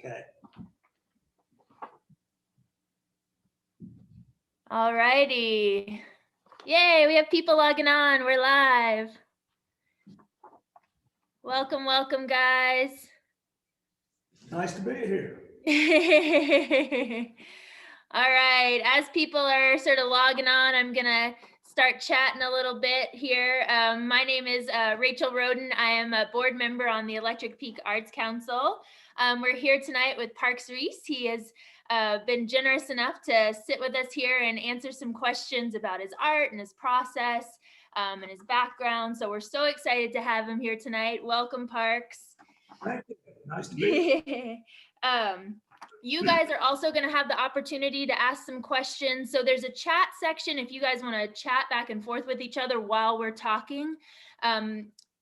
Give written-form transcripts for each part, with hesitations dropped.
Okay. All righty. Yay, we have people logging on. We're live. Welcome, welcome, guys. Nice to be here. All right, as people are sort of logging on, I'm gonna start chatting a little bit here. My name is Rachel Roden. I am a board member on the Electric Peak Arts Council. We're here tonight with Parks Reece. He has been generous enough to sit with us here and answer some questions about his art and his process and his background. So we're so excited to have him here tonight. Welcome, Parks. Thank you. Nice to be here. You guys are also going to have the opportunity to ask some questions. So there's a chat section if you guys want to chat back and forth with each other while we're talking.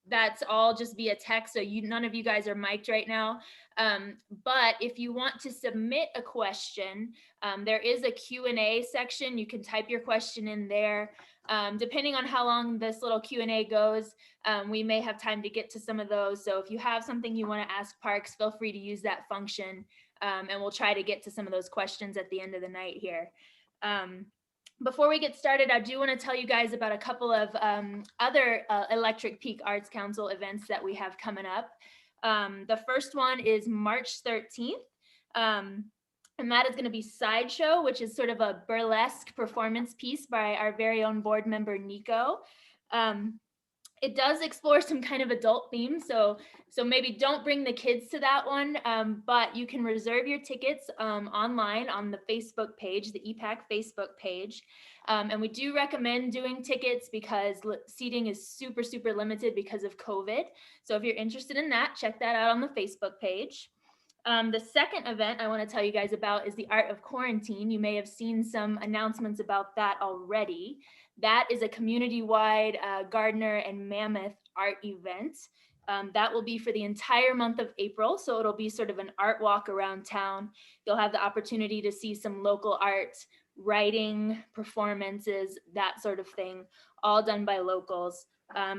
That's all just via text, so none of you guys are mic'd right now. But if you want to submit a question, there is a Q&A section. You can type your question in there. Depending on how long this little Q&A goes, we may have time to get to some of those. So if you have something you want to ask Parks, feel free to use that function, and we'll try to get to some of those questions at the end of the night here. Before we get started, I do want to tell you guys about a couple of other Electric Peak Arts Council events that we have coming up. The first one is March 13th. And that is going to be Sideshow, which is sort of a burlesque performance piece by our very own board member, Nico. It does explore some kind of adult themes, so maybe don't bring the kids to that one, but you can reserve your tickets online on the Facebook page, the EPAC Facebook page. And we do recommend doing tickets because seating is super, super limited because of COVID. So if you're interested in that, check that out on the Facebook page. The second event I want to tell you guys about is the Art of Quarantine. You may have seen some announcements about that already. That is a community-wide Gardner and Mammoth art event. That will be for the entire month of April. So it'll be sort of an art walk around town. You'll have the opportunity to see some local art, writing, performances, that sort of thing, all done by locals.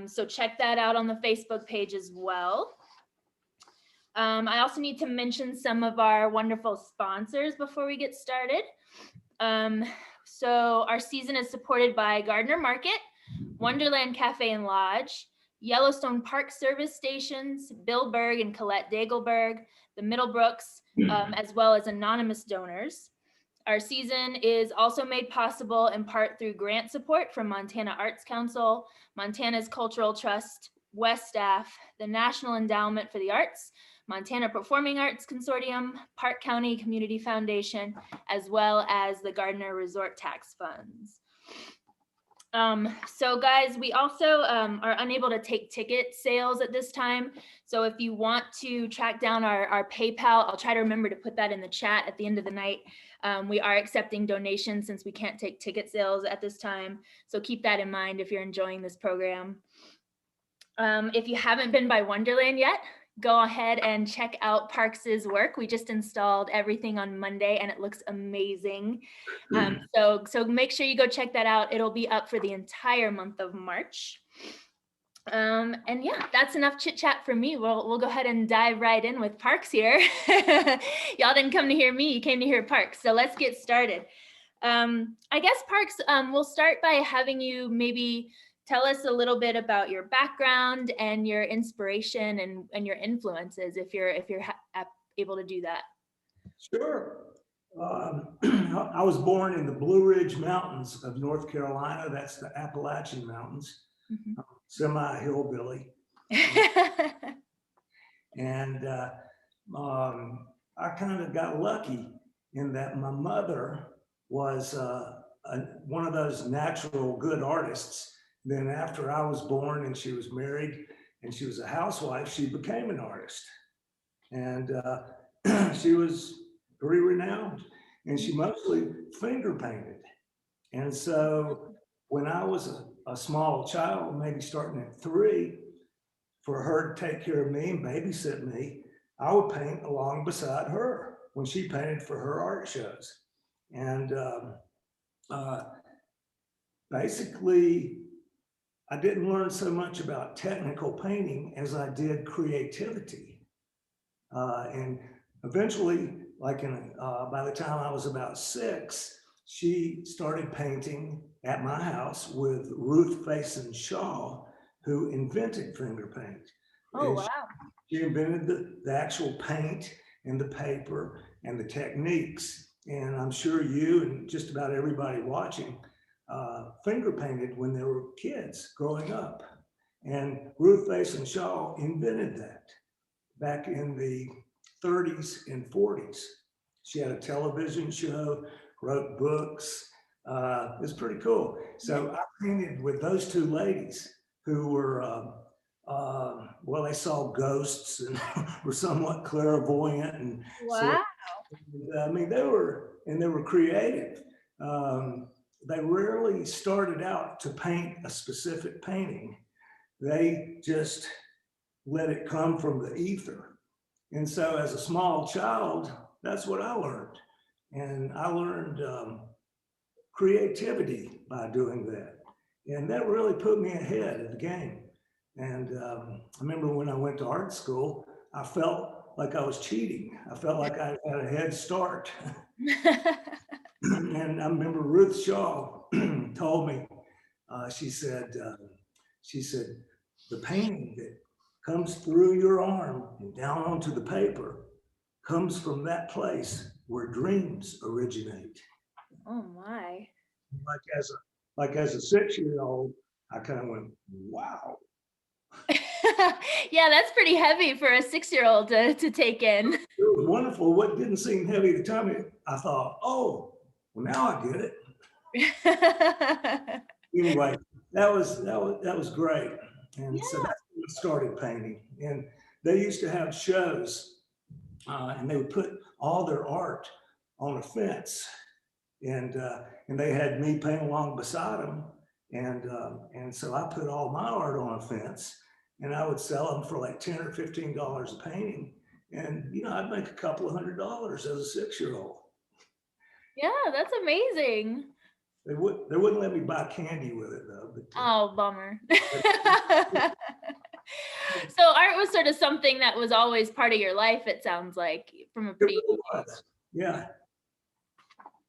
So check that out on the Facebook page as well. I also need to mention some of our wonderful sponsors before we get started. So our season is supported by Gardner Market, Wonderland Cafe and Lodge, Yellowstone Park Service Stations, Bill Berg and Colette Dagelberg, the Middlebrooks, as well as anonymous donors. Our season is also made possible in part through grant support from Montana Arts Council, Montana's Cultural Trust, West Staff, the National Endowment for the Arts, Montana Performing Arts Consortium, Park County Community Foundation, as well as the Gardner Resort Tax Funds. So guys, we also are unable to take ticket sales at this time. So if you want to track down our PayPal, I'll try to remember to put that in the chat at the end of the night. We are accepting donations since we can't take ticket sales at this time. So keep that in mind if you're enjoying this program. If you haven't been by Wonderland yet, go ahead and check out Parks's work. We just installed everything on Monday and it looks amazing. So make sure you go check that out. It'll be up for the entire month of March. And yeah, that's enough chit chat for me. We'll go ahead and dive right in with Parks here. Y'all didn't come to hear me, you came to hear Parks. So let's get started. I guess Parks, we'll start by having you maybe tell us a little bit about your background and your inspiration and your influences, if you're able to do that. Sure. I was born in the Blue Ridge Mountains of North Carolina. That's the Appalachian Mountains. Mm-hmm. Semi-hillbilly. And I kind of got lucky in that my mother was one of those natural good artists. Then after I was born and she was married and she was a housewife, she became an artist. And she was pretty renowned and she mostly finger painted. And so when I was a small child, maybe starting at 3, for her to take care of me and babysit me, I would paint along beside her when she painted for her art shows. And basically, I didn't learn so much about technical painting as I did creativity. And eventually, by the time I was about 6, she started painting at my house with Ruth Faison Shaw, who invented finger paint. Oh, And wow. she invented the actual paint and the paper and the techniques. And I'm sure you and just about everybody watching finger painted when they were kids growing up. And Ruth Faison Shaw invented that back in the 30s and 40s. She had a television show, wrote books. It's pretty cool. So I painted with those two ladies who were, well, they saw ghosts and were somewhat clairvoyant. And so, Wow. I mean, they were creative. They rarely started out to paint a specific painting. They just let it come from the ether. And so as a small child, that's what I learned. And I learned creativity by doing that. And that really put me ahead of the game. And I remember when I went to art school, I felt like I was cheating. I felt like I had a head start. And I remember Ruth Shaw told me, she said, the painting that comes through your arm and down onto the paper comes from that place where dreams originate. Oh my. Like as a 6-year-old, I kind of went, wow. Yeah, that's pretty heavy for a 6-year-old to take in. It was wonderful. What didn't seem heavy at the time, I thought, oh, well, now I get it. Anyway, that was great. And so Yeah. that's when I started painting. And they used to have shows, and they would put all their art on a fence, and they had me paint along beside them, and so I put all my art on a fence, and I would sell them for like $10 or $15 a painting, and I'd make a couple of $100 as a 6-year-old. Yeah, that's amazing. They wouldn't let me buy candy with it though. Oh, bummer. So art was sort of something that was always part of your life, it sounds like, from a It pretty really was. Yeah.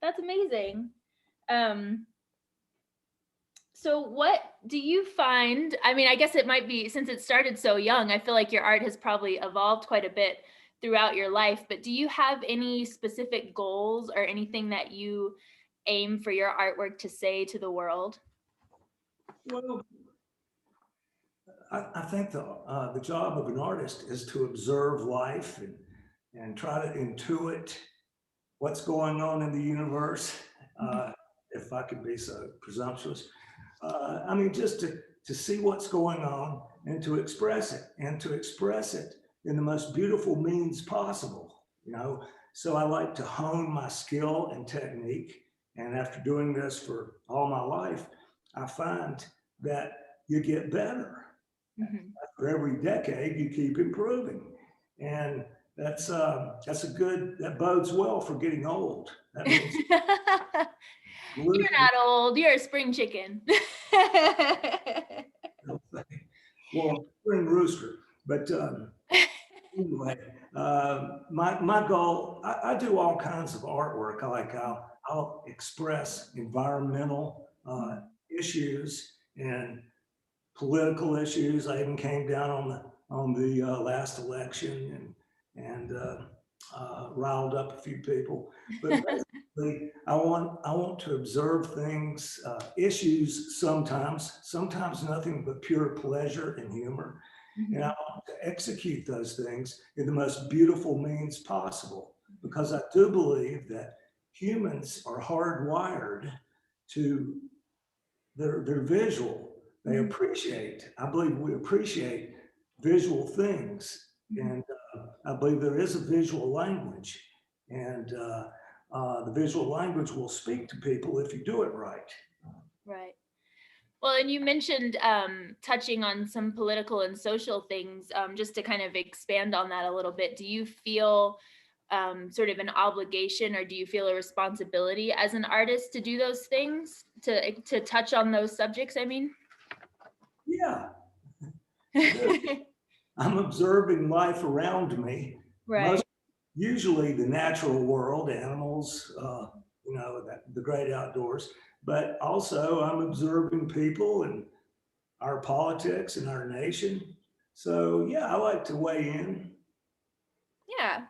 That's amazing. So what do you find, I mean, I guess it might be, since it started so young, I feel like your art has probably evolved quite a bit throughout your life, but do you have any specific goals or anything that you aim for your artwork to say to the world? Well, I think the job of an artist is to observe life and try to intuit what's going on in the universe, if I could be so presumptuous. I mean, just to see what's going on and to express it in the most beautiful means possible. So I like to hone my skill and technique. And after doing this for all my life, I find that you get better. For every decade, you keep improving. And that bodes well for getting old. That means You're not old, you're a spring chicken. well, spring rooster. But anyway, my goal, I do all kinds of artwork. I'll express environmental issues and political issues. I even came down on the last election and riled up a few people. But basically, I want to observe things, issues sometimes nothing but pure pleasure and humor. And I want to execute those things in the most beautiful means possible, because I do believe that humans are hardwired to they're visual. They I believe we appreciate visual things. And I believe there is a visual language. And the visual language will speak to people if you do it right. Right. Well, and you mentioned touching on some political and social things, just to kind of expand on that a little bit. Do you feel sort of an obligation, or do you feel a responsibility as an artist to do those things, to touch on those subjects, I mean? Yeah. I'm observing life around me. Right. usually the natural world, animals, the great outdoors, but also I'm observing people and our politics and our nation. So yeah, I like to weigh in. Yeah.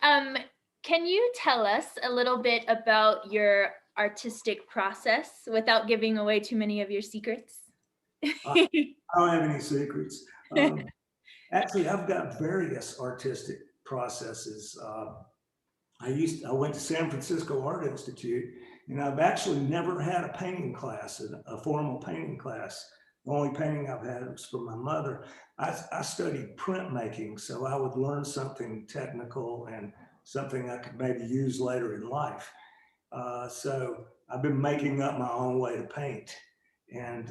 Um, can you tell us a little bit about your artistic process without giving away too many of your secrets? I don't have any secrets. Actually, I've got various artistic processes. I went to San Francisco Art Institute, and I've actually never had a painting class, a formal painting class. The only painting I've had was from my mother. I studied printmaking, so I would learn something technical and something I could maybe use later in life. So I've been making up my own way to paint. And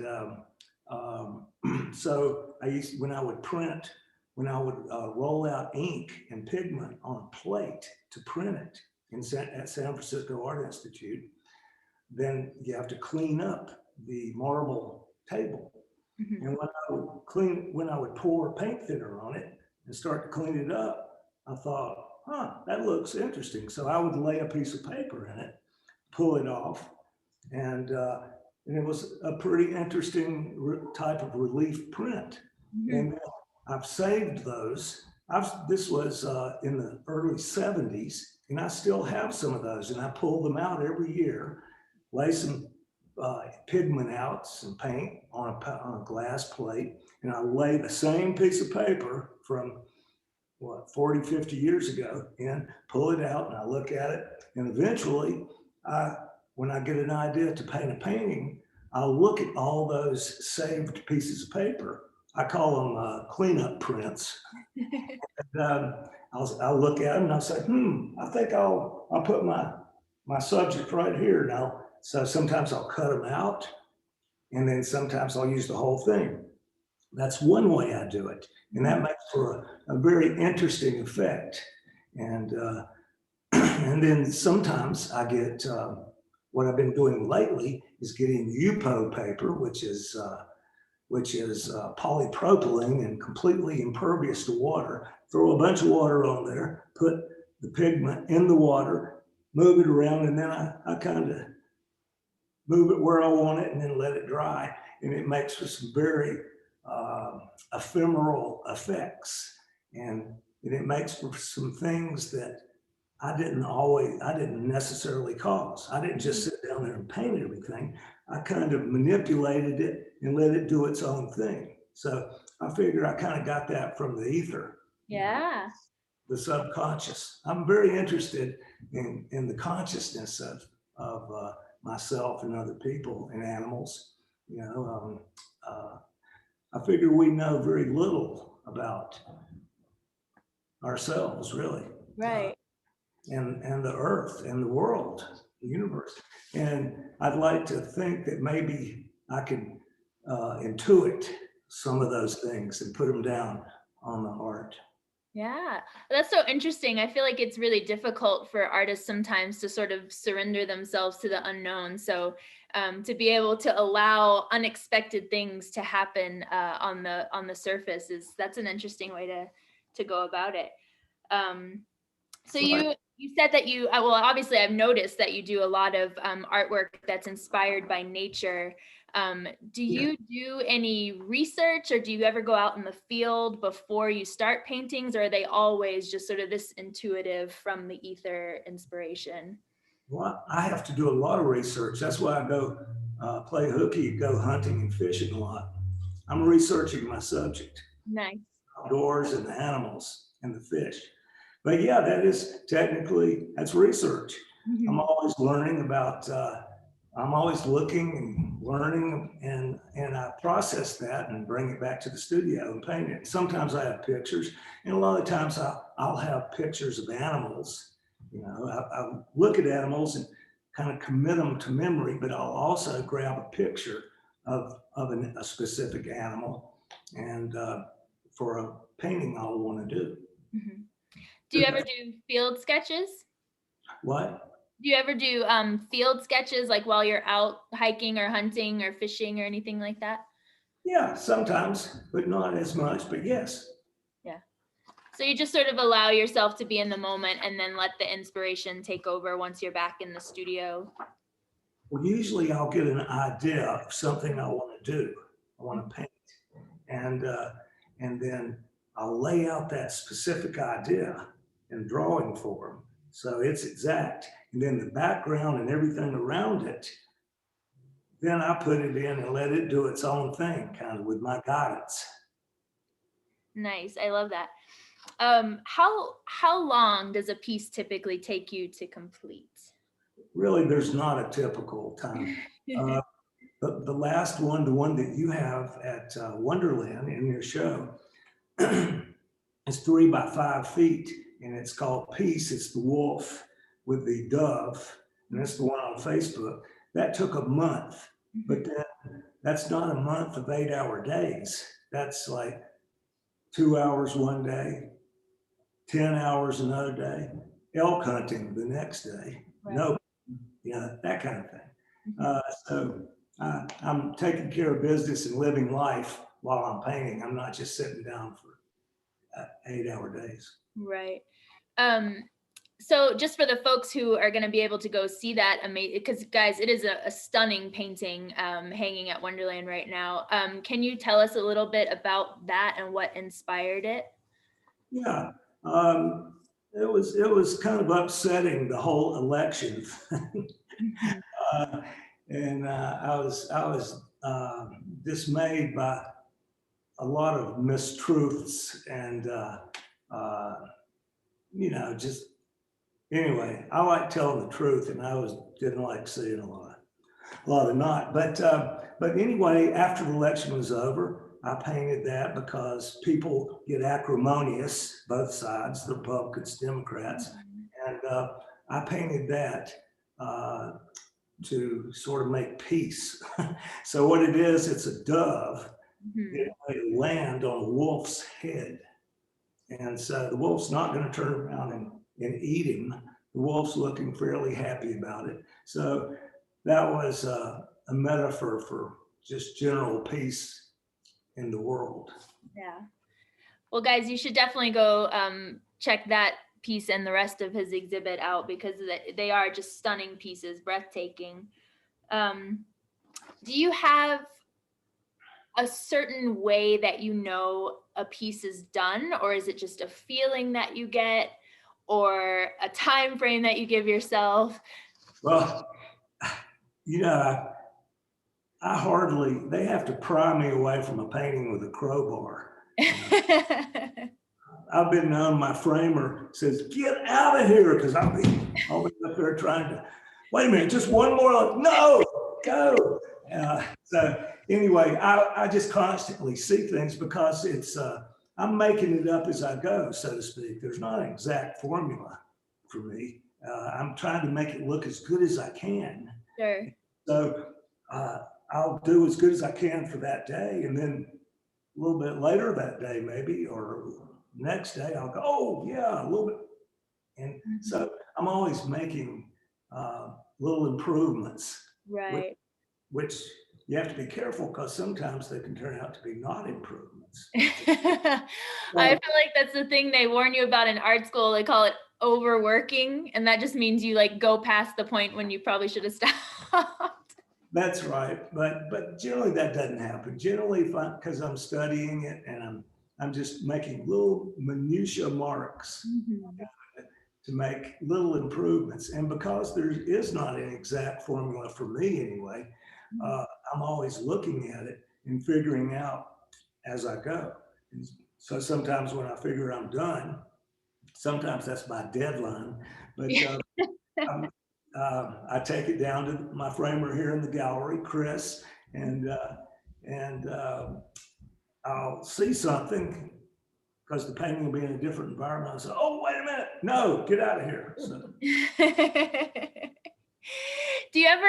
so when I would print, when I would roll out ink and pigment on a plate to print it at San Francisco Art Institute, then you have to clean up the marble table. Mhm. And when I would pour paint thinner on it and start to clean it up, I thought, that looks interesting. So I would lay a piece of paper in it, pull it off, and it was a pretty interesting type of relief print. Mhm. And I've saved those. This was in the early 70s, and I still have some of those, and I pull them out every year, lay some pigment out, some paint on a glass plate, and I lay the same piece of paper from 40, 50 years ago and pull it out, and I look at it, and eventually when I get an idea to paint a painting, I'll look at all those saved pieces of paper. I call them cleanup prints. And, I'll look at them and I'll say, I think I'll put my subject right here now. So sometimes I'll cut them out, and then sometimes I'll use the whole thing. That's one way I do it, and that makes for a very interesting effect. And and then sometimes I get what I've been doing lately is getting UPO paper, which is polypropylene and completely impervious to water. Throw a bunch of water on there, put the pigment in the water, move it around, and then I kind of move it where I want it, and then let it dry, and it makes for some very ephemeral effects, and it makes for some things that I didn't necessarily cause. I didn't just sit down there and paint everything. I kind of manipulated it and let it do its own thing. So I figure I kind of got that from the ether, Yeah. the subconscious. I'm very interested in the consciousness of myself and other people and animals. I figure we know very little about ourselves, really. Right. And the earth and the world, the universe. And I'd like to think that maybe I can intuit some of those things and put them down on the art. Yeah, that's so interesting. I feel like it's really difficult for artists sometimes to sort of surrender themselves to the unknown. So to be able to allow unexpected things to happen on the surface that's an interesting way to go about it. So Right. you said that well, obviously I've noticed that you do a lot of artwork that's inspired by nature. Do Yeah. you do any research, or do you ever go out in the field before you start paintings, or are they always just sort of this intuitive from the ether inspiration? Well, I have to do a lot of research. That's why I go play hooky, go hunting and fishing a lot. I'm researching my subject, Nice. outdoors and the animals and the fish. But yeah, that's research. I'm Mhm. always learning about, I'm always looking and learning, and I process that and bring it back to the studio and paint it. Sometimes I have pictures, and a lot of times I'll have pictures of animals. I look at animals and kind of commit them to memory, but I'll also grab a picture of a specific animal, and for a painting I'll want to do. Mhm. Do you ever do field sketches? What? Do you ever do field sketches like while you're out hiking or hunting or fishing or anything like that? Yeah, sometimes, but not as much. But yes, Yeah. So you just sort of allow yourself to be in the moment and then let the inspiration take over once you're back in the studio. Well, usually I'll get an idea of something I want to do. I want to paint, and then I'll lay out that specific idea in drawing form, so it's exact. And then the background and everything around it, then I put it in and let it do its own thing, kind of with my guidance. Nice. I love that. How long does a piece typically take you to complete? Really, there's not a typical time. The last one, the one that you have at Wonderland in your show, is 3 by 5 feet, and it's called Peace. It's the wolf with the dove, and that's the one on Facebook. That took a month, but then that's not a month of 8-hour days. That's like 2 hours one day, 10 hours another day, elk hunting the next day. Right. No, that kind of thing. So I'm taking care of business and living life while I'm painting. I'm not just sitting down for 8-hour days. Right. So just for the folks who are going to be able to go see that, because guys, it is a stunning painting hanging at Wonderland right now. Can you tell us a little bit about that and what inspired it? Yeah, it was kind of upsetting, the whole election thing. And I was dismayed by a lot of mistruths and just anyway. I like telling the truth, and didn't like seeing a lot of not. But anyway, after the election was over, I painted that because people get acrimonious, both sides, the Republicans, Democrats, and I painted that to sort of make peace. So what it is, it's a dove. It land on a wolf's head. And so the wolf's not going to turn around and eat him. The wolf's looking fairly happy about it. So that was a metaphor for just general peace in the world. Yeah. Well, guys, you should definitely go check that piece and the rest of his exhibit out, because they are just stunning pieces, breathtaking. Do you have a certain way that a piece is done, or is it just a feeling that you get, or a time frame that you give yourself? Well, they have to pry me away from a painting with a crowbar. I've been known, my framer says, "Get out of here," because I'll be up there trying to, wait a minute, just one more, no, go. So anyway, I just constantly see things because I'm making it up as I go, so to speak. There's not an exact formula for me. I'm trying to make it look as good as I can. Sure. So I'll do as good as I can for that day, and then a little bit later that day, maybe, or next day, I'll go, oh yeah, a little bit. And so I'm always making little improvements. Right. Which you have to be careful, because sometimes they can turn out to be not improvements. I feel like that's the thing they warn you about in art school. They call it overworking, and that just means you go past the point when you probably should have stopped. That's right, but generally that doesn't happen. Generally, because I'm studying it and I'm just making little minutia marks to make little improvements. And because there is not an exact formula for me anyway, I'm always looking at it and figuring out as I go. And so sometimes when I figure I'm done, sometimes that's my deadline, but I take it down to my framer here in the gallery, Chris, and I'll see something, because the painting will be in a different environment. I say, oh, wait a minute, no, get out of here. So. Do you ever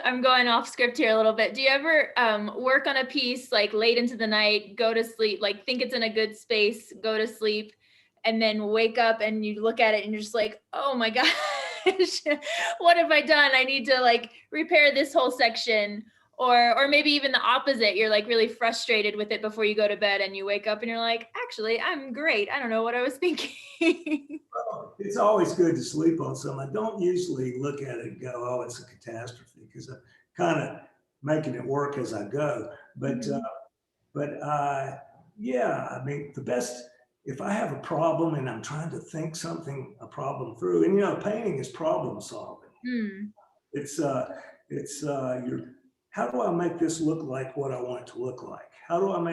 I'm going off script here a little bit. Do you ever work on a piece late into the night, go to sleep, think it's in a good space, go to sleep, and then wake up and you look at it and you're just like, oh my gosh, what have I done? I need to repair this whole section. Or maybe even the opposite. You're like really frustrated with it before you go to bed and you wake up and you're like, actually, I'm great. I don't know what I was thinking. It's always good to sleep on something. I don't usually look at it and go, oh, it's a catastrophe, because I'm kind of making it work as I go. But yeah, I mean, the best, if I have a problem and I'm trying to think a problem through, and painting is problem solving. Mm. It's your, how do I make this look like what I want it to look like? How do I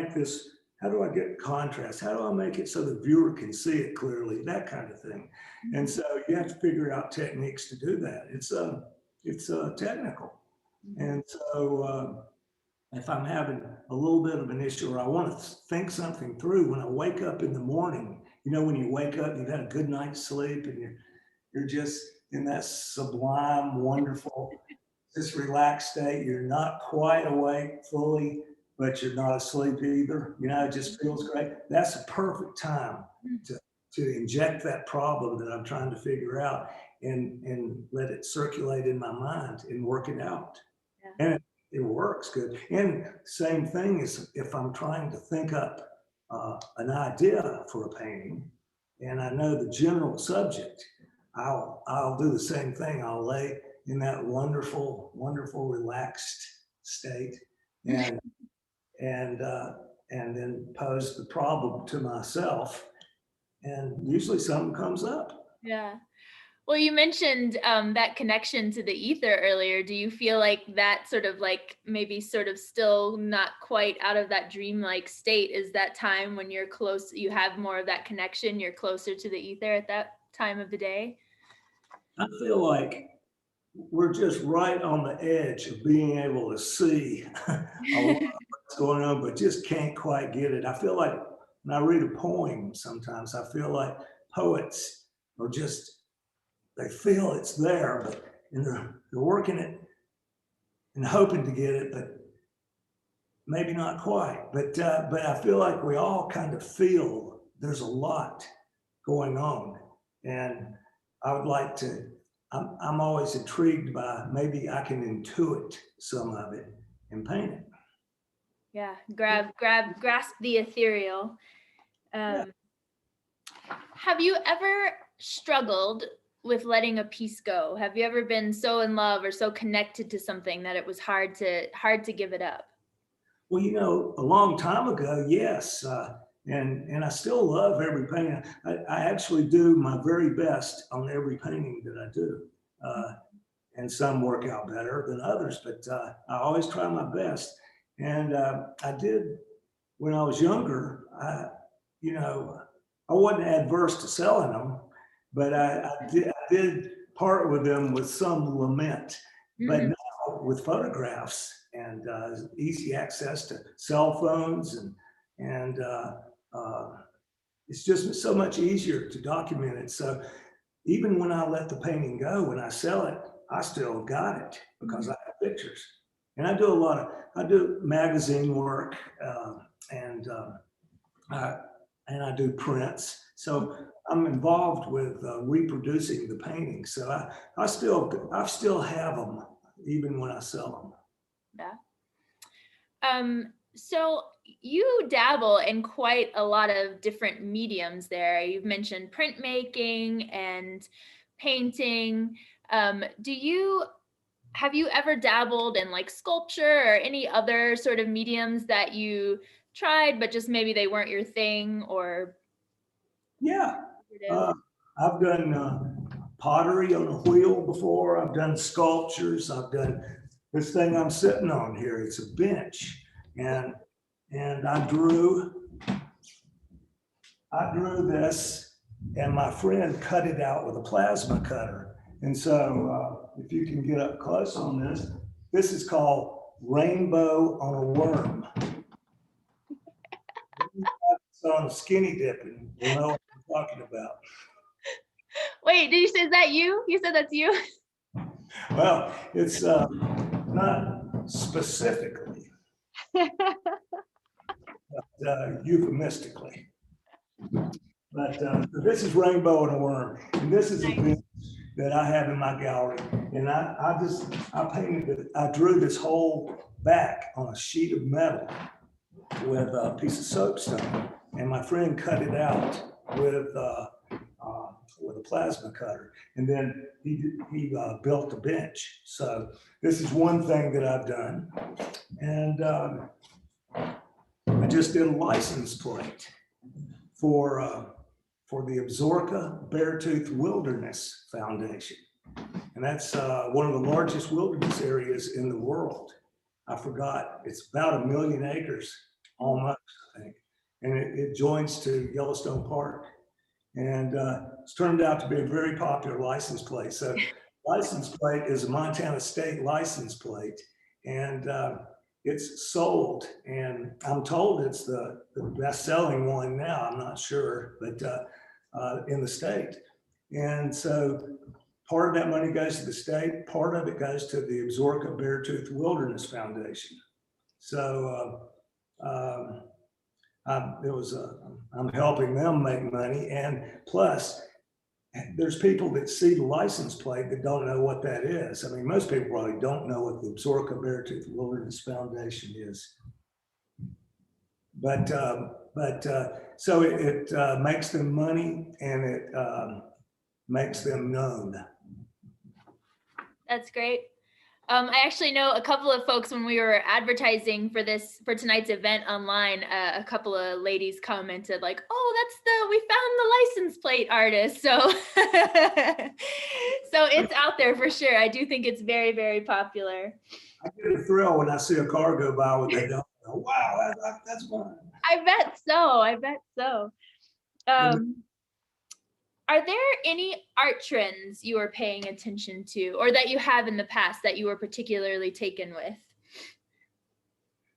get contrast? How do I make it so the viewer can see it clearly? That kind of thing. And so you have to figure out techniques to do that. It's technical. And so if I'm having a little bit of an issue, or I want to think something through when I wake up in the morning, when you wake up, you've had a good night's sleep and you're just in that sublime, wonderful, this relaxed state. You're not quite awake fully, but you're not asleep either. It just feels great. That's a perfect time to inject that problem that I'm trying to figure out and let it circulate in my mind and work it out. Yeah. And it works good. And same thing is if I'm trying to think up an idea for a painting and I know the general subject, I'll do the same thing. I'll lay in that wonderful, wonderful, relaxed state and then pose the problem to myself. And usually something comes up. Yeah. Well, you mentioned that connection to the ether earlier. Do you feel like that sort of like maybe sort of still not quite out of that dreamlike state is that time when you're close, you have more of that connection, you're closer to the ether at that time of the day? I feel like we're just right on the edge of being able to see a lot of what's going on, but just can't quite get it. I feel like when I read a poem, sometimes I feel like poets are just, they feel it's there, but they're working it and hoping to get it, but maybe not quite. But I feel like we all kind of feel there's a lot going on, and I would like to. I'm always intrigued by maybe I can intuit some of it and paint it. Yeah, grasp the ethereal. Yeah. Have you ever struggled with letting a piece go? Have you ever been so in love or so connected to something that it was hard to give it up? Well, a long time ago, yes. And I still love every painting. I actually do my very best on every painting that I do. And some work out better than others, but I always try my best. And I did, when I was younger, I wasn't adverse to selling them, but I did part with them with some lament. But now with photographs and easy access to cell phones and it's just so much easier to document it. So even when I let the painting go, when I sell it, I still got it because I have pictures. And I do magazine work and I do prints. So I'm involved with reproducing the paintings. So I still have them even when I sell them. Yeah. So you dabble in quite a lot of different mediums there. You've mentioned printmaking and painting. Have you ever dabbled in like sculpture or any other sort of mediums that you tried, but just maybe they weren't your thing? Or yeah, I've done pottery on a wheel before. I've done sculptures. I've done this thing I'm sitting on here. It's a bench, and I drew this, and my friend cut it out with a plasma cutter. And so if you can get up close on this is called Rainbow on a Worm. It's on skinny dipping. You know what I'm talking about. Wait, did you say, is that you? You said that's you? Well, it's not specifically, but euphemistically. But this is Rainbow and a Worm, and this is a bench that I have in my gallery. And I drew this whole back on a sheet of metal with a piece of soapstone, and my friend cut it out with a plasma cutter, and then he built a bench. So this is one thing that I've done, and I just did a license plate for the Absaroka Beartooth Wilderness Foundation, and that's one of the largest wilderness areas in the world. I forgot, it's about 1 million acres, almost, I think, and it joins to Yellowstone Park. And it's turned out to be a very popular license plate. So license plate is a Montana state license plate, and it's sold. And I'm told it's the best-selling one now. I'm not sure, but in the state. And so part of that money goes to the state, part of it goes to the Absaroka Beartooth Wilderness Foundation. So I'm helping them make money, and plus there's people that see the license plate that don't know what that is. I mean, most people probably don't know what the Absaroka Beartooth Wilderness Foundation is, but so it makes them money, and it makes them known. That's great. I actually know a couple of folks when we were advertising for tonight's event online. A couple of ladies commented like, "Oh, we found the license plate artist." So, so it's out there for sure. I do think it's very, very popular. I get a thrill when I see a car go by with that. Wow, that's fun. I bet so. Are there any art trends you are paying attention to, or that you have in the past that you were particularly taken with?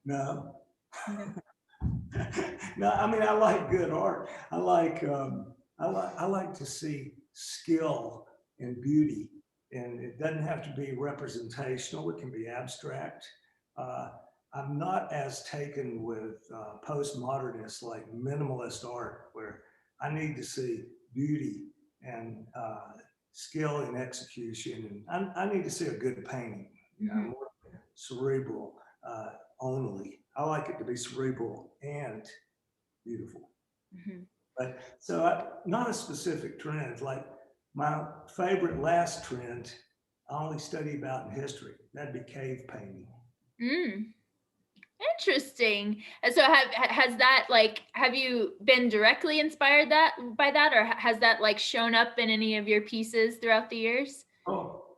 No. No, I mean, I like good art. I like to see skill and beauty, and it doesn't have to be representational. It can be abstract. I'm not as taken with postmodernists like minimalist art, where I need to see beauty and skill in execution, and I need to see a good painting. You know, more cerebral only. I like it to be cerebral and beautiful. But so not a specific trend. Like my favorite last trend, I only study about in history. That'd be cave painting. Interesting. And so have you been directly inspired by that, or has that like shown up in any of your pieces throughout the years? Oh,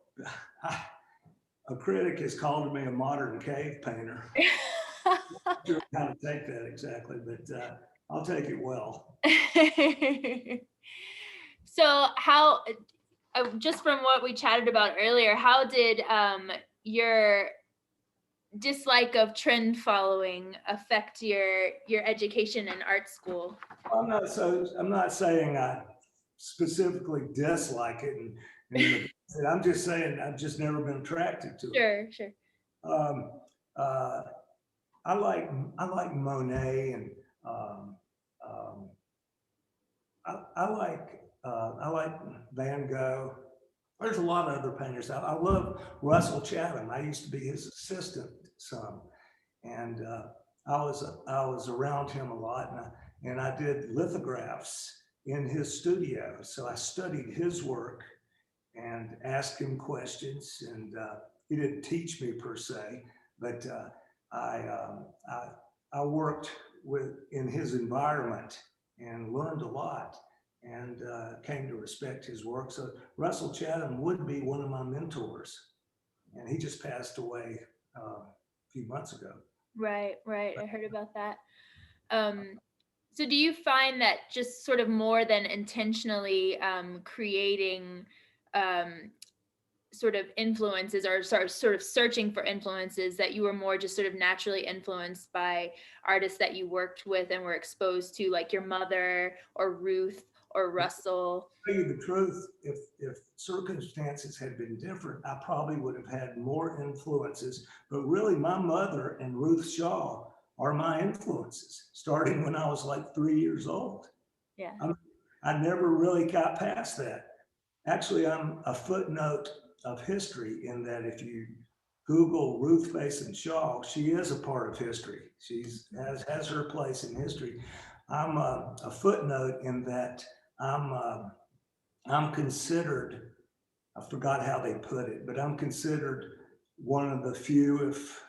a critic has called me a modern cave painter. I'm not sure how to take that exactly, but I'll take it well. So how, just from what we chatted about earlier, how did your dislike of trend following affect your education in art school? I'm not saying I specifically dislike it, and I'm just saying I've just never been attracted to it. Sure. I like Monet, and I like Van Gogh. There's a lot of other painters. I love Russell Chatham. I used to be his assistant some, and I was around him a lot, and I did lithographs in his studio. So I studied his work and asked him questions, and he didn't teach me per se, but I worked in his environment and learned a lot, and came to respect his work. So Russell Chatham would be one of my mentors, and he just passed away a few months ago. Right. I heard about that. So do you find that just sort of more than intentionally creating sort of influences, or sort of searching for influences, that you were more just sort of naturally influenced by artists that you worked with and were exposed to, like your mother or Ruth or Russell? To tell you the truth, if circumstances had been different, I probably would have had more influences. But really, my mother and Ruth Shaw are my influences, starting when I was like 3 years old. Yeah. I never really got past that. Actually, I'm a footnote of history in that if you Google Ruth Mason Shaw, she is a part of history. She's has her place in history. I'm a footnote in that I'm considered, I forgot how they put it, but I'm considered one of the few, if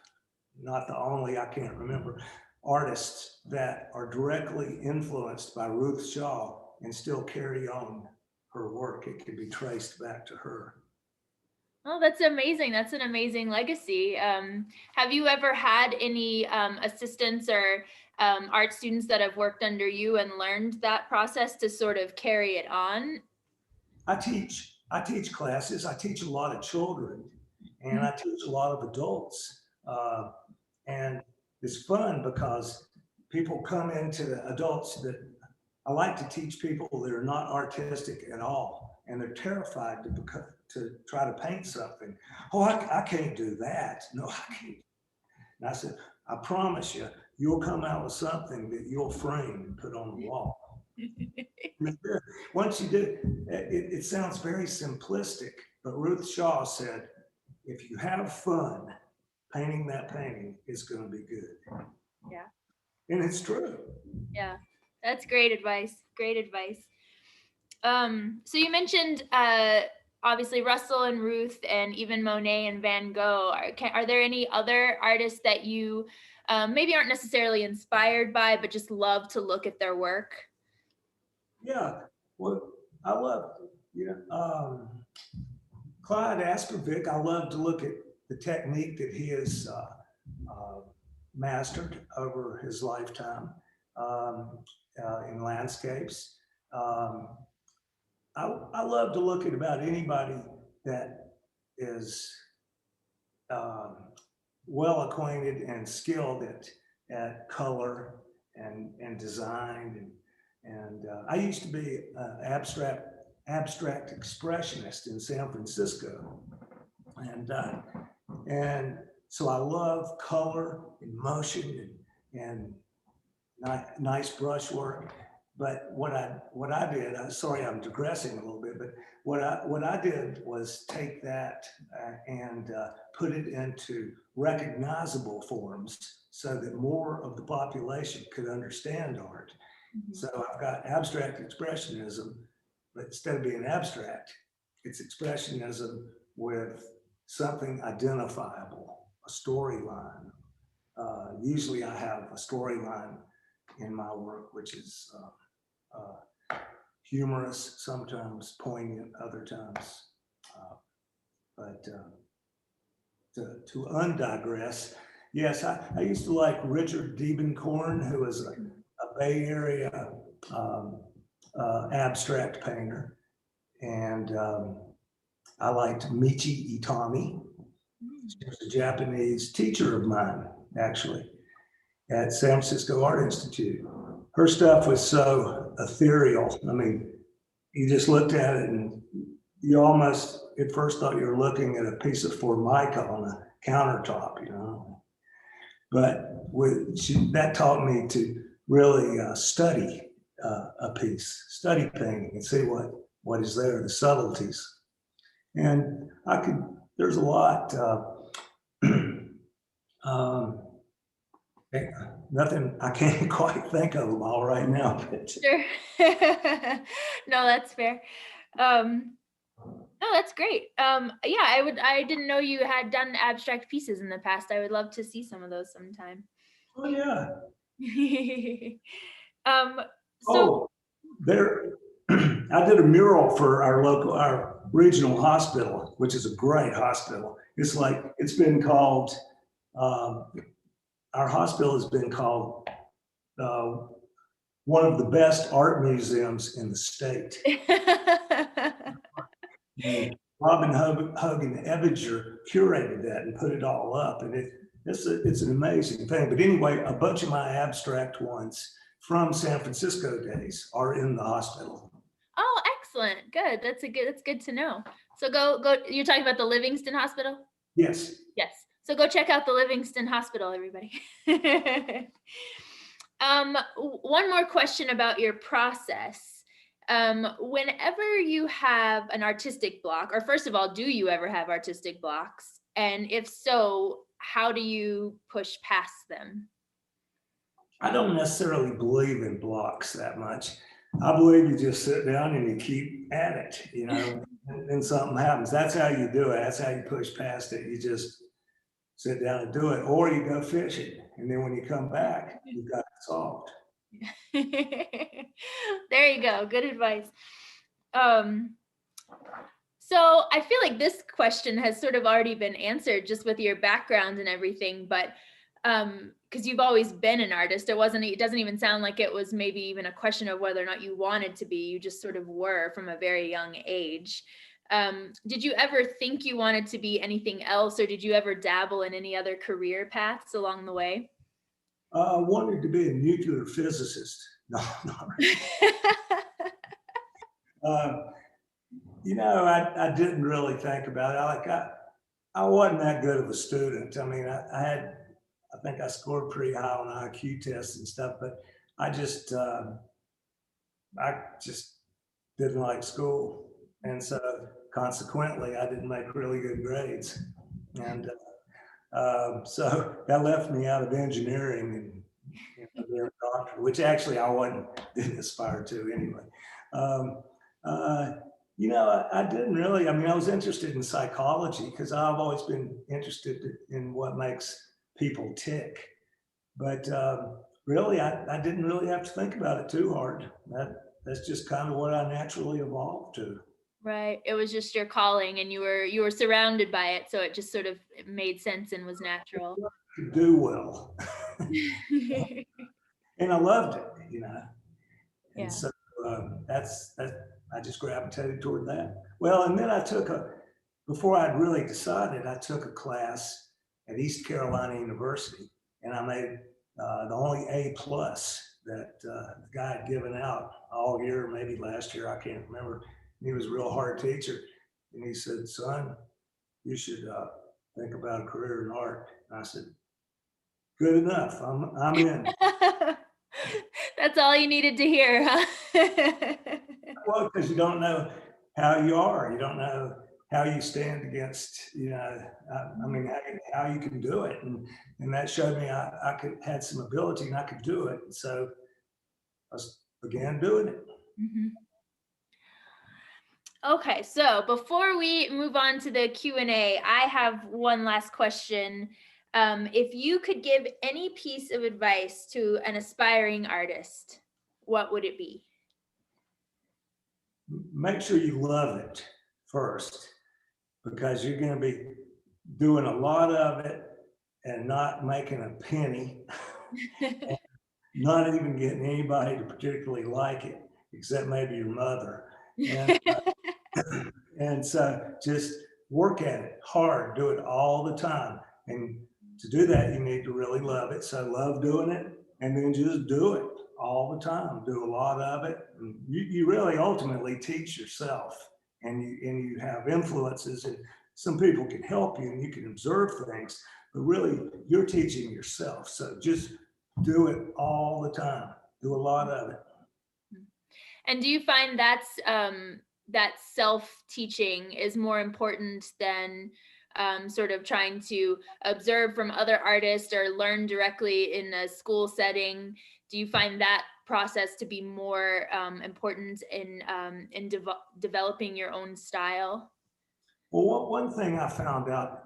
not the only, I can't remember, artists that are directly influenced by Ruth Shaw and still carry on her work. It can be traced back to her. Oh, that's amazing. That's an amazing legacy. Have you ever had any assistants or art students that have worked under you and learned that process to sort of carry it on? I teach classes. I teach a lot of children, and I teach a lot of adults. And it's fun because people come into adults that I like to teach people that are not artistic at all, and they're terrified to try to paint something. Oh, I can't do that. No, I can't. And I said, I promise you, you'll come out with something that you'll frame and put on the wall. Once you do, it sounds very simplistic, but Ruth Shaw said, if you have fun, painting that painting is going to be good. Yeah. And it's true. Yeah. That's great advice. Great advice. So you mentioned obviously Russell and Ruth and even Monet and Van Gogh. Are there any other artists that you maybe aren't necessarily inspired by, but just love to look at their work? Yeah. Well, I love, Clyde Aspervick. I love to look at the technique that he has mastered over his lifetime in landscapes. I love to look at about anybody that is well acquainted and skilled at color and design and I used to be an abstract expressionist in San Francisco, and so I love color and motion and nice brushwork. But what I did, sorry, I'm digressing a little bit, but what I did was take that and put it into recognizable forms so that more of the population could understand art. Mm-hmm. So I've got abstract expressionism, but instead of being abstract, it's expressionism with something identifiable, a storyline. Usually I have a storyline in my work, which is humorous, sometimes poignant, other times. But to undigress, yes, I used to like Richard Diebenkorn, who was a Bay Area abstract painter. And I liked Michi Itami. She was a Japanese teacher of mine, actually, at San Francisco Art Institute. Her stuff was so ethereal. I mean, you just looked at it and you almost at first thought you were looking at a piece of Formica on a countertop, But that taught me to really study a piece, study painting and see what is there, the subtleties. And there's a lot, nothing, I can't quite think of them all right now. But. Sure. No, that's fair. No, that's great. Yeah, I didn't know you had done abstract pieces in the past. I would love to see some of those sometime. Oh yeah. So there, I did a mural for our regional hospital, which is a great hospital. It's been called, our hospital has been called one of the best art museums in the state. Robin Hogan Ebinger curated that and put it all up, and it's an amazing thing. But anyway, a bunch of my abstract ones from San Francisco days are in the hospital. Oh, excellent. Good. That's good to know. So go. You're talking about the Livingston Hospital? Yes. Yes. So go check out the Livingston Hospital, everybody. One more question about your process. Whenever you have an artistic block, or first of all, do you ever have artistic blocks? And if so, how do you push past them? I don't necessarily believe in blocks that much. I believe you just sit down and you keep at it, and something happens. That's how you do it. That's how you push past it. You just sit down and do it, or you go fishing. And then when you come back, you've got it solved. There you go. Good advice. Um, so I feel like this question has sort of already been answered just with your background and everything, but because you've always been an artist, it doesn't even sound like it was maybe even a question of whether or not you wanted to be, you just sort of were from a very young age. Did you ever think you wanted to be anything else, or did you ever dabble in any other career paths along the way? I wanted to be a nuclear physicist. No, not really. Uh, I didn't really think about it. I wasn't that good of a student. I mean, I think I scored pretty high on IQ tests and stuff, but I just, I just didn't like school. And so consequently, I didn't make really good grades. And so that left me out of engineering and being a doctor, which actually didn't aspire to anyway. Um, uh, I didn't really, I mean, I was interested in psychology because I've always been interested in what makes people tick. But really, I didn't really have to think about it too hard. That's just kind of what I naturally evolved to. Right. It was just your calling, and you were surrounded by it, so it just sort of made sense and was natural. To do well. And I loved it. And Yeah. so that I just gravitated toward that. Well, and then before I'd really decided, I took a class at East Carolina University, and I made the only A plus that the guy had given out all year, maybe last year, I can't remember. He was a real hard teacher, and he said, "Son, you should think about a career in art." And I said, "Good enough. I'm in." That's all you needed to hear, huh? Well, because you don't know how you are. You don't know how you stand against, I mean, how you can do it. And that showed me had some ability and I could do it. And so I began doing it. Mhm. Okay, so before we move on to the Q&A, I have one last question. If you could give any piece of advice to an aspiring artist, what would it be? Make sure you love it first, because you're going to be doing a lot of it and not making a penny, not even getting anybody to particularly like it, except maybe your mother. And And so just work at it hard, do it all the time. And to do that, you need to really love it. So love doing it and then just do it all the time. Do a lot of it. And you really ultimately teach yourself, and you have influences, and some people can help you and you can observe things, but really you're teaching yourself. So just do it all the time. Do a lot of it. And do you find that self-teaching is more important than sort of trying to observe from other artists or learn directly in a school setting? Do you find that process to be more important in developing your own style? Well, one thing I found out,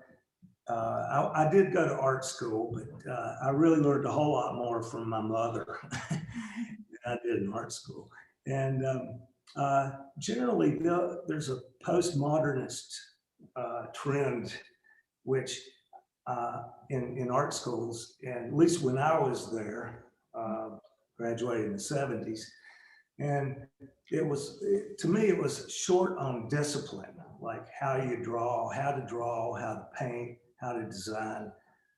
I did go to art school, but I really learned a whole lot more from my mother than I did in art school. And generally, there's a postmodernist trend, which in art schools, and at least when I was there, graduated in the 70s, and to me, it was short on discipline, like how you draw, how to paint, how to design.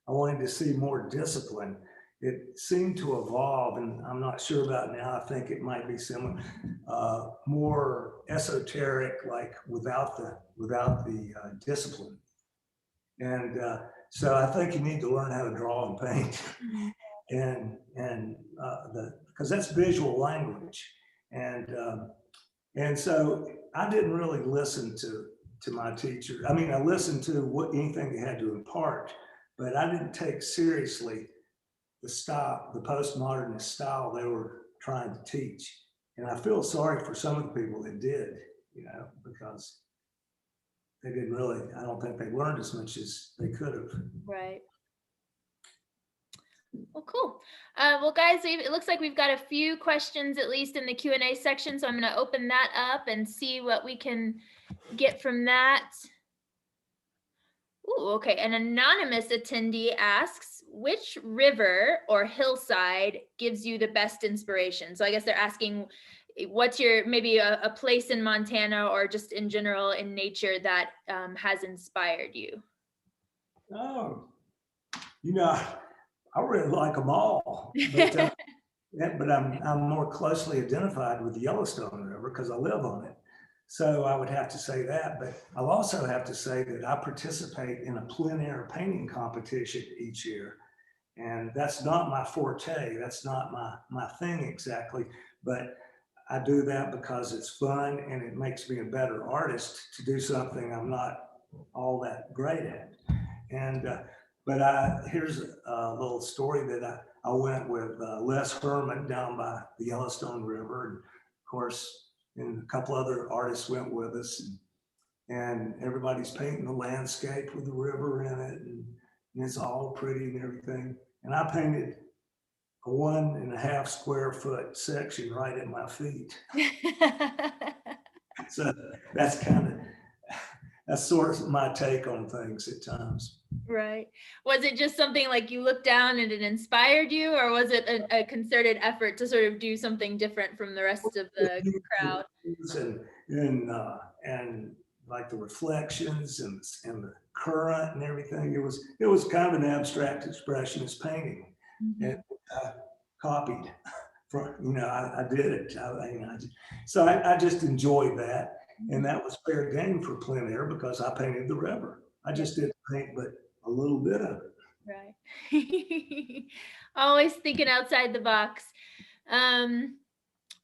I wanted to see more discipline. It seemed to evolve, and I'm not sure about now. I think it might be similar, more esoteric, like without the discipline. And so I think you need to learn how to draw and paint, and because that's visual language, and so I didn't really listen to my teacher. I mean, I listened to anything they had to impart, but I didn't take seriously the style, the postmodernist style they were trying to teach. And I feel sorry for some of the people that did, because they didn't really, I don't think they learned as much as they could have. Right. Well, cool. Well, guys, it looks like we've got a few questions, at least in the Q&A section. So I'm going to open that up and see what we can get from that. Ooh, okay. An anonymous attendee asks, which river or hillside gives you the best inspiration? So I guess they're asking, what's your, maybe a place in Montana or just in general in nature that has inspired you? Oh, I really like them all, but I'm more closely identified with the Yellowstone River because I live on it. So I would have to say that, but I'll also have to say that I participate in a plein air painting competition each year. And that's not my forte. That's not my thing exactly, but I do that because it's fun and it makes me a better artist to do something I'm not all that great at. And but here's a little story that I went with Les Herman down by the Yellowstone River, and of course, and a couple other artists went with us, and everybody's painting the landscape with the river in it, and it's all pretty and everything. And I painted a 1.5 square foot section right at my feet. So that's sort of my take on things at times. Right. Was it just something like you looked down and it inspired you, or was it a concerted effort to sort of do something different from the rest of the crowd? And like the reflections and the current and everything, it was kind of an abstract expressionist painting. Mm-hmm. And copied from, I did it. So I just enjoyed that. And that was fair game for plein air because I painted the river. I just didn't paint but a little bit of it. Right. Always thinking outside the box.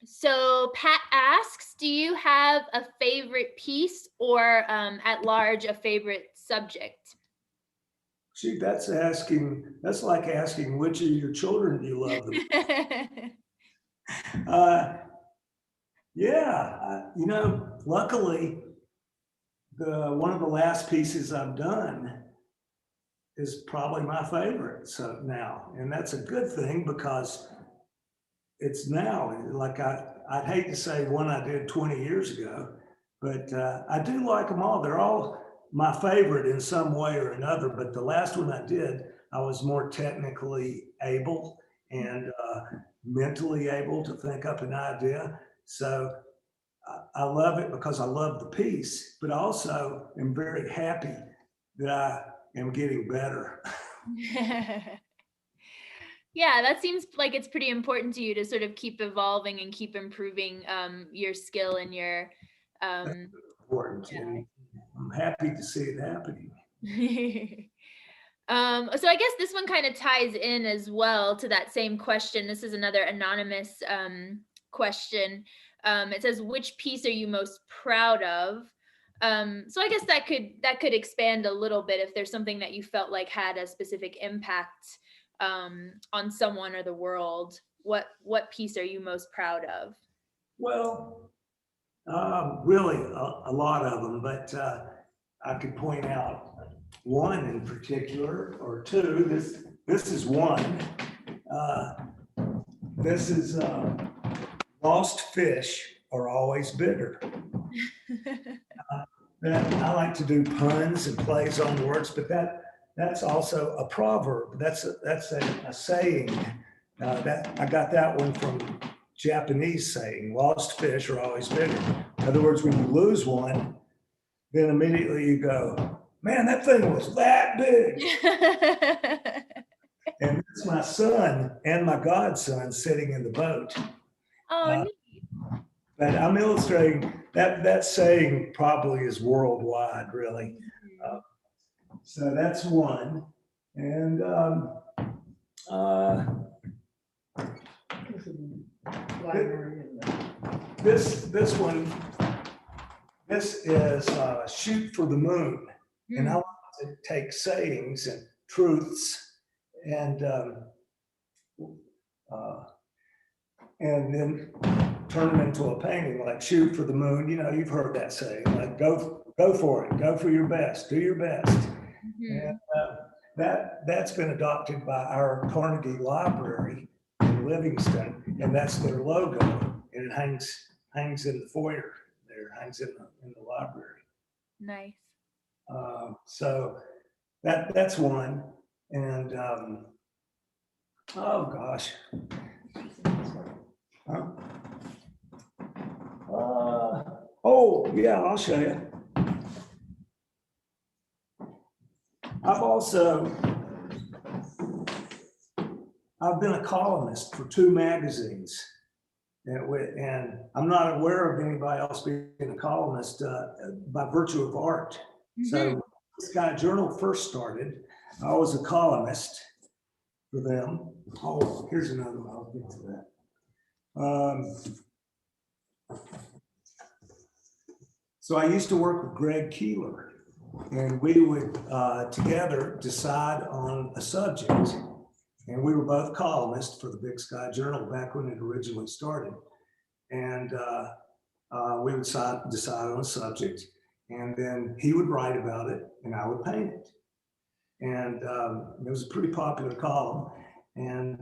So Pat asks, do you have a favorite piece or at large a favorite subject? See, that's like asking which of your children do you love the most? Yeah, luckily, one of the last pieces I've done is probably my favorite. So now, and that's a good thing because it's now like I'd hate to say one I did 20 years ago, but I do like them all. They're all my favorite in some way or another. But the last one I did, I was more technically able and mentally able to think up an idea. So I love it because I love the piece, but also am very happy that I am getting better. Yeah, that seems like it's pretty important to you to sort of keep evolving and keep improving your skill and your important, and I'm happy to see it happening. So I guess this one kind of ties in as well to that same question. This is another anonymous question. It says, which piece are you most proud of? So I guess that could expand a little bit if there's something that you felt like had a specific impact on someone or the world. What piece are you most proud of? Well, really a lot of them, but I could point out one in particular or two. This is one. This is lost fish are always bitter. I like to do puns and plays on words, but that's also a proverb. That's a saying. That I got that one from Japanese saying, lost fish are always bitter. In other words, when you lose one, then immediately you go, man, that thing was that big. And that's my son and my godson sitting in the boat. Oh, neat. But I'm illustrating that saying probably is worldwide, really. So that's one. And this one, This is Shoot for the Moon. And I Mm. want to take sayings and truths and uh, then turn them into a painting, like shoot for the moon. You know, you've heard that saying, like go for it, go for your best, do your best. And that's been adopted by our Carnegie Library in Livingston, and that's their logo. And it hangs in the foyer there, hangs in the library. Nice. So that's one. And oh gosh. Huh? Oh yeah, I'll show you. I've been a columnist for 2 magazines, and I'm not aware of anybody else being a columnist by virtue of art. So this guy journal first started, I was a columnist for them. Oh, here's another one. I'll get to that. So I used to work with Greg Keeler, and we would together decide on a subject. And we were both columnists for the Big Sky Journal back when it originally started. And we would decide on a subject, and then he would write about it and I would paint it. And it was a pretty popular column. And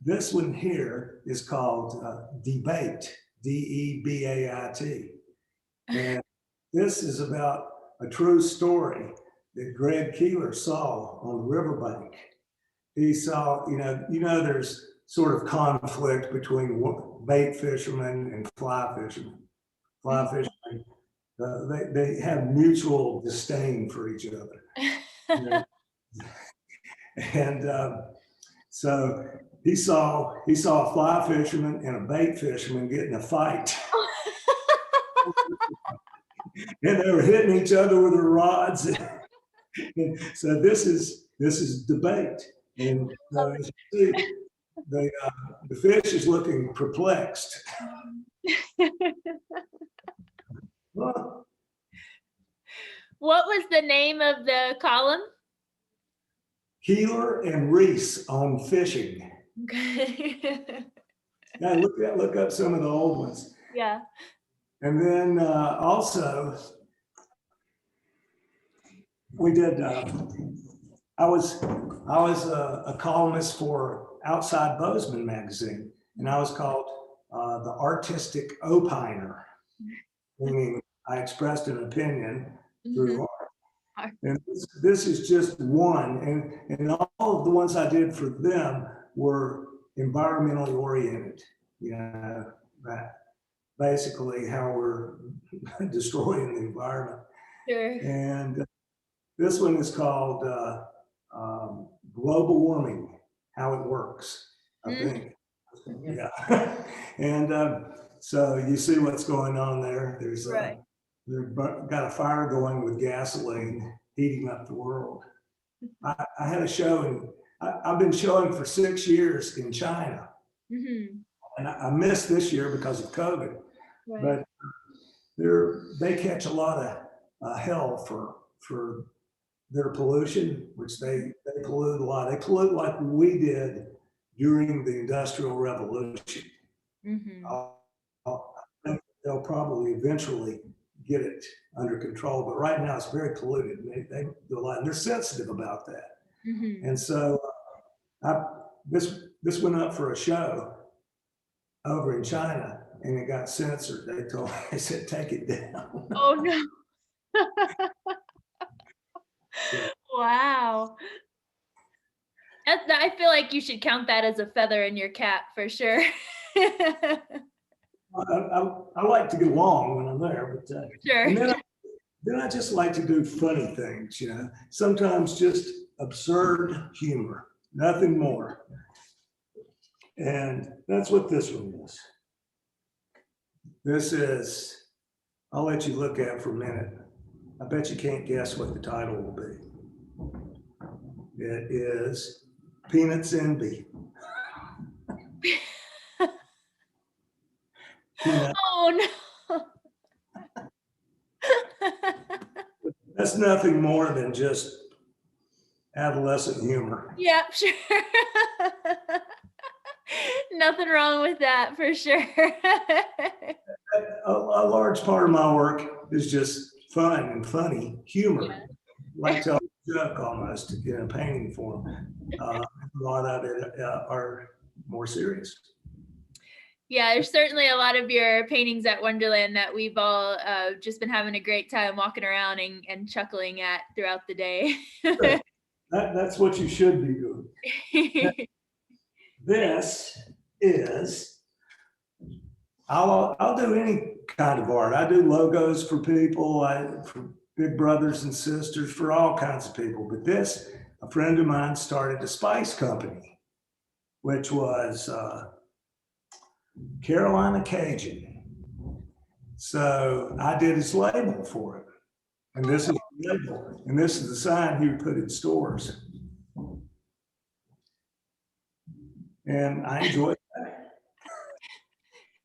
this one here is called Debate, D-E-B-A-I-T. And this is about a true story that Greg Keeler saw on the riverbank. He saw, there's sort of conflict between bait fishermen and fly fishermen. Fly fishermen, they have mutual disdain for each other. And so he saw a fly fisherman and a bait fisherman get in a fight. And they were hitting each other with their rods. And so this is debate. And as you see, the fish is looking perplexed. Well, What was the name of the column? Keeler and Reece on fishing. Okay. Now look up some of the old ones. Yeah. And then also we did. I was a columnist for Outside Bozeman magazine, and I was called the artistic opiner, meaning I expressed an opinion through art. And this is just one, and all of the ones I did for them were environmentally oriented. That basically how we're destroying the environment. Sure. And this one is called global warming, how it works, I think. Yeah. And so you see what's going on there. There's they've got a fire going with gasoline heating up the world. I had a show, and I've been showing for 6 years in China. And I missed this year because of COVID. But they catch a lot of hell for their pollution, which they pollute a lot. They pollute like we did during the Industrial Revolution. They'll probably eventually get it under control, but right now it's very polluted. They do a lot, and they're sensitive about that. And so this went up for a show over in China, and it got censored. They said, take it down. Oh no. Wow. I feel like you should count that as a feather in your cap for sure. I like to get along when I'm there, but sure. And then I just like to do funny things, sometimes just absurd humor, nothing more. And that's what this one is. This is, I'll let you look at it for a minute. I bet you can't guess what the title will be. It is Peanuts Envy. Oh no. That's nothing more than just adolescent humor. Yeah, sure. Nothing wrong with that for sure. A large part of my work is just fun and funny humor, like tell a joke almost in a painting form. A lot of it are more serious. Yeah, there's certainly a lot of your paintings at Wonderland that we've all just been having a great time walking around and chuckling at throughout the day. That's what you should be doing. This is, I'll do any kind of art. I do logos for people, for big brothers and sisters, for all kinds of people. But this, a friend of mine started a spice company, which was Carolina Cajun. So I did his label for it. And this is the label. And this is the sign he would put in stores. And I enjoyed that.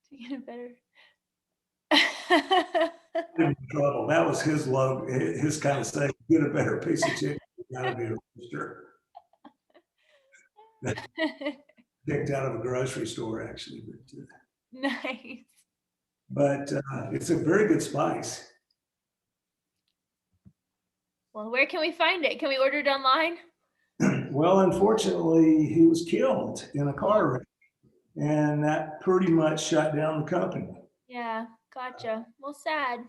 To get it better. In trouble. That was his logo, his kind of saying, get a better piece of chicken, you gotta be a rooster. Picked out of a grocery store, actually. Nice. But it's a very good spice. Well, where can we find it? Can we order it online? Well, unfortunately, he was killed in a car wreck, and that pretty much shut down the company. Yeah, gotcha. Well, sad.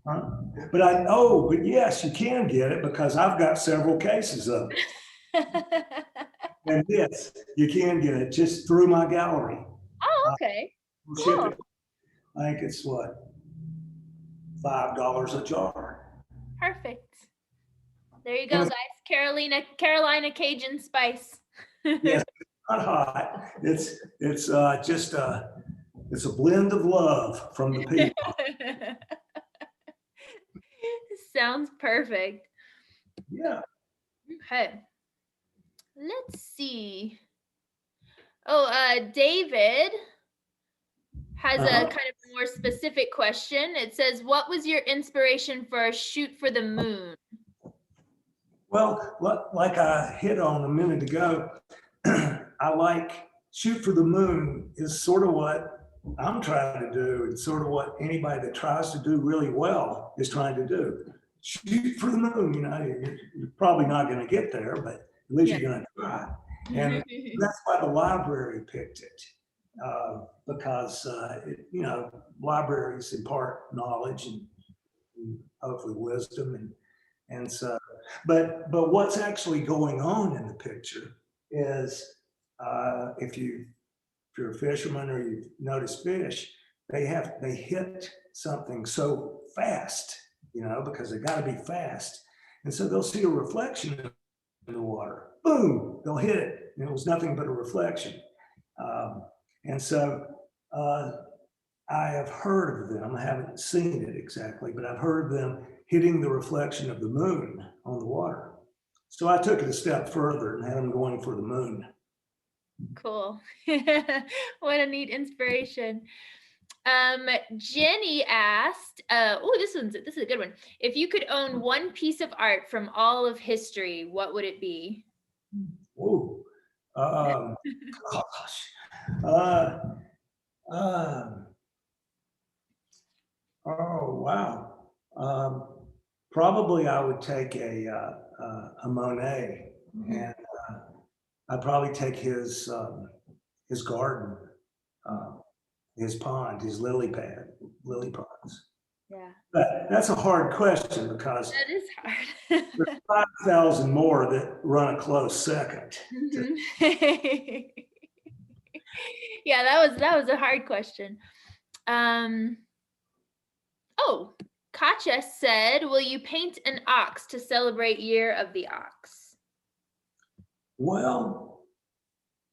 But yes, you can get it because I've got several cases of it. And yes, you can get it just through my gallery. Oh, okay. We'll Cool. ship it. I think it's what, $5 a jar. Perfect. There you go, guys. Carolina Cajun spice. Yes, not hot. It's just it's a blend of love from the people. Sounds perfect. Yeah. Okay. Let's see. Oh, David has a kind of more specific question. It says, what was your inspiration for a shoot for the moon? Well, like I hit on a minute ago, I like shoot for the moon is sort of what I'm trying to do. It's sort of what anybody that tries to do really well is trying to do. Shoot for the moon, you're probably not going to get there, but at least you're going to try. And that's why the library picked it. Because libraries impart knowledge and hopefully wisdom, and so, but what's actually going on in the picture is if you're a fisherman or you've noticed fish, they hit something so fast, because they got to be fast, and so they'll see a reflection in the water. Boom! They'll hit it, and it was nothing but a reflection. And so I have heard of them. I haven't seen it exactly, but I've heard of them hitting the reflection of the moon on the water. So I took it a step further and had them going for the moon. Cool. What a neat inspiration. Jenny asked, this is a good one. If you could own one piece of art from all of history, what would it be? Oh, gosh. Oh, wow. Probably I would take a Monet, and I'd probably take his garden, his pond, his lily ponds. Yeah. But that's a hard question because That is hard. there's 5,000 more that run a close second. Yeah, that was a hard question. Katja said, will you paint an ox to celebrate Year of the Ox? Well,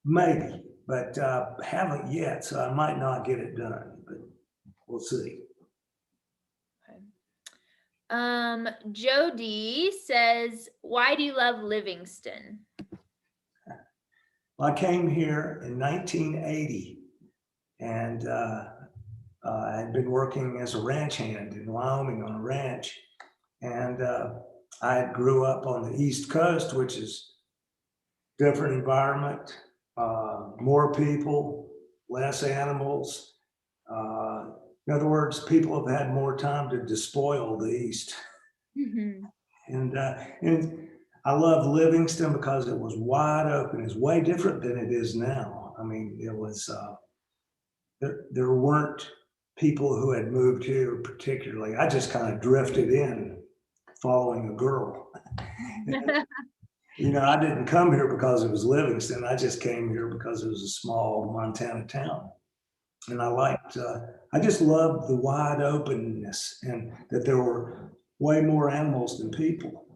maybe, but haven't yet, so I might not get it done, but we'll see. Okay. Jody says, why do you love Livingston? I came here in 1980, and I had been working as a ranch hand in Wyoming on a ranch, And I grew up on the East Coast, which is different environment, more people, less animals. In other words, people have had more time to despoil the East. Mhm. And I love Livingston because it was wide open. It's way different than it is now. I mean, it was there weren't people who had moved here particularly. I just kind of drifted in, following a girl. You know, I didn't come here because it was Livingston. I just came here because it was a small Montana town. And I just loved the wide openness and that there were way more animals than people.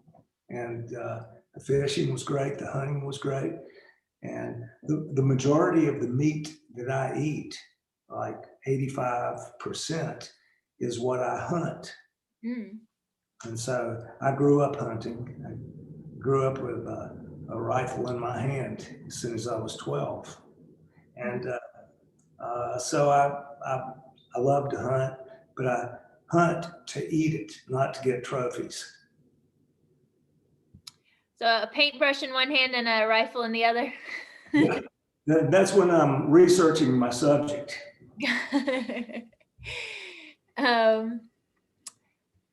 And the fishing was great, the hunting was great. And the majority of the meat that I eat, like 85%, is what I hunt. Mm. And so I grew up hunting. I grew up with a rifle in my hand as soon as I was 12. And so I love to hunt, but I hunt to eat it, not to get trophies. So a paintbrush in one hand and a rifle in the other. Yeah. That's when I'm researching my subject. um,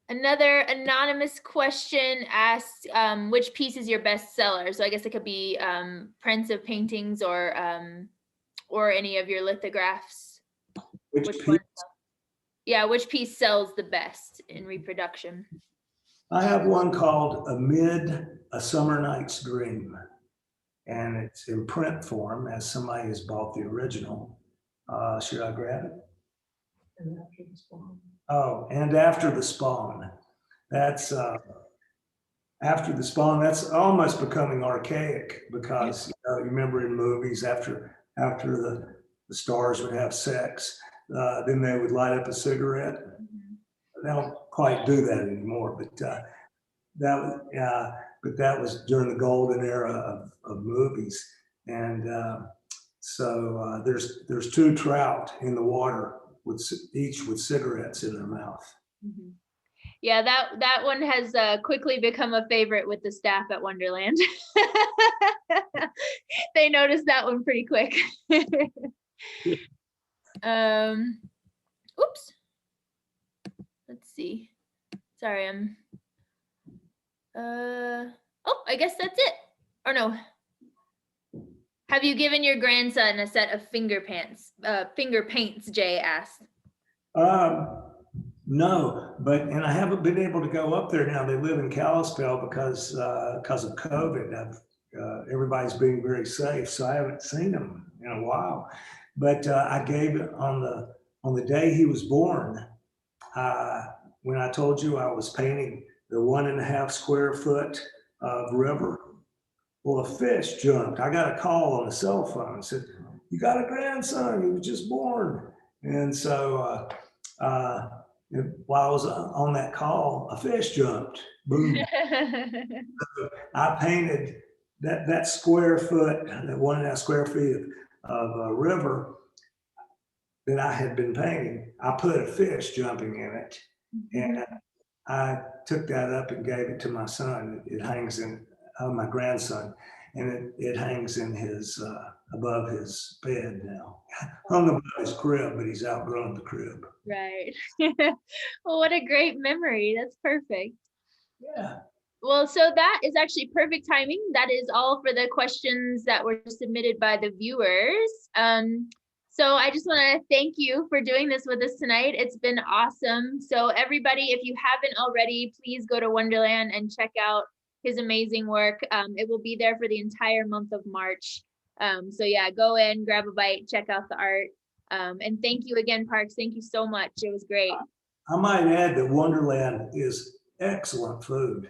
Another anonymous question asks, which piece is your best seller? So I guess it could be prints of paintings or any of your lithographs. Which Which piece? one? Yeah, which piece sells the best in reproduction? I have one called Amid a Summer Night's Dream, and it's in print form as somebody has bought the original. Should I grab it? And after the spawn. Oh, and after the spawn. That's after the spawn. That's almost becoming archaic because you remember in movies after the stars would have sex, then they would light up a cigarette. They don't quite do that anymore, but that was during the golden era of movies. And so there's two trout in the water with each with cigarettes in their mouth. Mm-hmm. Yeah, that one has quickly become a favorite with the staff at Wonderland. They noticed that one pretty quick. Oops. Let's see. Sorry, oh, I guess that's it. Or no. Have you given your grandson a set of finger paints, Jay asked. No, and I haven't been able to go up there now. They live in Kalispell because of COVID. Everybody's being very safe, so I haven't seen them in a while. But I gave it on the day he was born. When I told you I was painting the 1.5 square foot of river, well, a fish jumped. I got a call on the cell phone and said, "You got a grandson? He was just born." And so while I was on that call, a fish jumped. Boom. So I painted that square foot, that 1.5 square feet of a river that I had been painting. I put a fish jumping in it, and I took that up and gave it to my son. It hangs in my grandson, and it hangs in his above his bed now. Hung above his crib, but he's outgrown the crib. Right. Well, what a great memory. That's perfect. Yeah. Well, so that is actually perfect timing. That is all for the questions that were submitted by the viewers. So I just want to thank you for doing this with us tonight. It's been awesome. So everybody, if you haven't already, please go to Wonderland and check out his amazing work. It will be there for the entire month of March. So yeah, go in, grab a bite, check out the art. And thank you again, Parks. Thank you so much. It was great. I might add that Wonderland is excellent food.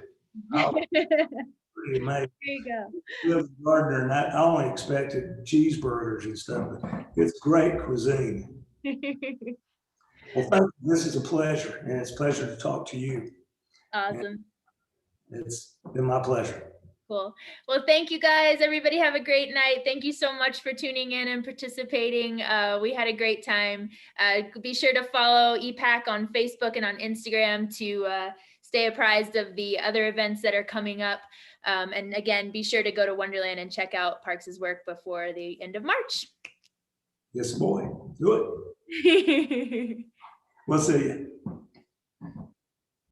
Oh, pretty amazing. There you go. Live in Gardner, and I only expected cheeseburgers and stuff, but it's great cuisine. Well, thank you. This is a pleasure, and it's a pleasure to talk to you. Awesome. And it's been my pleasure. Cool. Well, thank you guys. Everybody have a great night. Thank you so much for tuning in and participating. We had a great time. Be sure to follow EPAC on Facebook and on Instagram to stay apprised of the other events that are coming up. And again, be sure to go to Wonderland and check out Parks's work before the end of March. Yes, boy. Do it. We'll see you.